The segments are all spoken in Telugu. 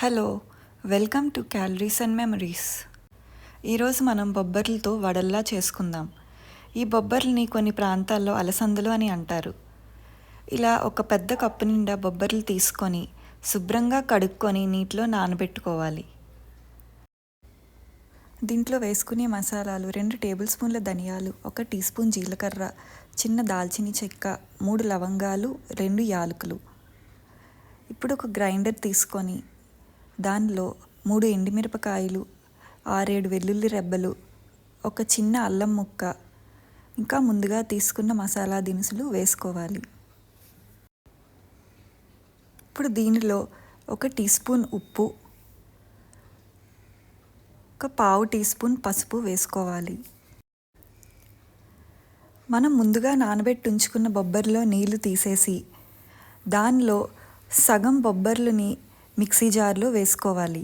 Hello, welcome to calories and memories. ఈరోజు మనం బొబ్బర్లతో వడల్లా చేసుకుందాం. ఈ బొబ్బర్లని కొన్ని ప్రాంతాల్లో అలసందలు అని అంటారు. ఇలా ఒక పెద్ద కప్పు నిండా బొబ్బర్లు తీసుకొని శుభ్రంగా కడుక్కొని నీటిలో నానబెట్టుకోవాలి. దీంట్లో వేసుకునే మసాలాలు 2 టేబుల్ స్పూన్ల ధనియాలు, 1 టీ స్పూన్ జీలకర్ర, చిన్న దాల్చిని చెక్క, 3 లవంగాలు, 2 యాలకులు. ఇప్పుడు ఒక గ్రైండర్ తీసుకొని దానిలో 3 ఎండుమిరపకాయలు, 6-7 వెల్లుల్లి రెబ్బలు, ఒక చిన్న అల్లం ముక్క, ఇంకా ముందుగా తీసుకున్న మసాలా దినుసులు వేసుకోవాలి. ఇప్పుడు దీనిలో 1 టీ స్పూన్ ఉప్పు, 1 పావు టీ స్పూన్ పసుపు వేసుకోవాలి. మనం ముందుగా నానబెట్టి ఉంచుకున్న బొబ్బర్లో నీళ్లు తీసేసి దానిలో సగం బొబ్బర్లని మిక్సీ జార్లో వేసుకోవాలి.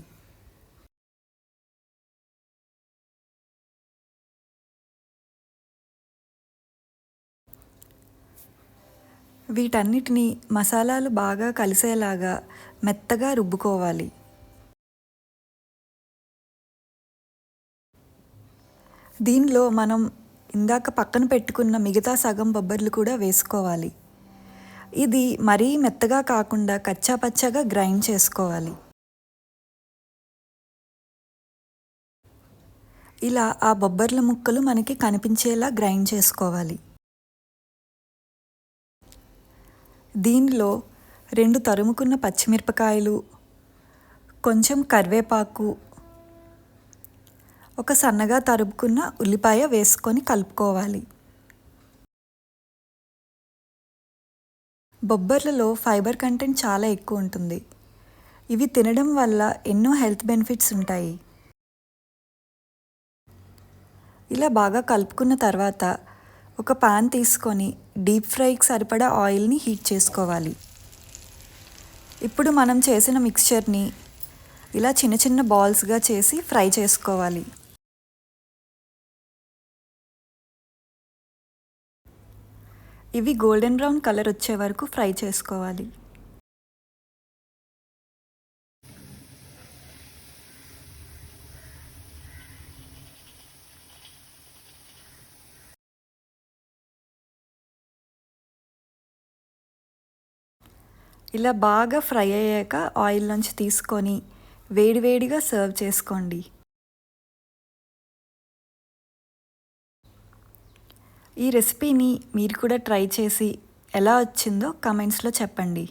వీటన్నిటిని మసాలాలు బాగా కలిసేలాగా మెత్తగా రుబ్బుకోవాలి. దీనిలో మనం ఇందాక పక్కన పెట్టుకున్న మిగతా సగం బొబ్బర్లు కూడా వేసుకోవాలి. ఇది మరీ మెత్తగా కాకుండా కచ్చాపచ్చాగా గ్రైండ్ చేసుకోవాలి. ఇలా ఆ బొబ్బర్ల ముక్కలు మనకి కనిపించేలా గ్రైండ్ చేసుకోవాలి. దీనిలో 2 తరుముకున్న పచ్చిమిరపకాయలు, కొంచెం కరివేపాకు, ఒక సన్నగా తరుముకున్న ఉల్లిపాయ వేసుకొని కలుపుకోవాలి. బొబ్బర్లలో ఫైబర్ కంటెంట్ చాలా ఎక్కువ ఉంటుంది. ఇవి తినడం వల్ల ఎన్నో హెల్త్ బెనిఫిట్స్ ఉంటాయి. ఇలా బాగా కలుపుకున్న తర్వాత ఒక పాన్ తీసుకొని డీప్ ఫ్రైకి సరిపడా ఆయిల్ని హీట్ చేసుకోవాలి. ఇప్పుడు మనం చేసిన మిక్స్చర్ని ఇలా చిన్న చిన్న బాల్స్గా చేసి ఫ్రై చేసుకోవాలి. ఇవి గోల్డెన్ బ్రౌన్ కలర్ వచ్చే వరకు ఫ్రై చేసుకోవాలి. ఇలా బాగా ఫ్రై అయ్యాక ఆయిల్ నుంచి తీసుకొని వేడివేడిగా సర్వ్ చేసుకోండి. ఈ రెసిపీని మీరు కూడా ట్రై చేసి ఎలా వచ్చిందో కామెంట్స్లో చెప్పండి.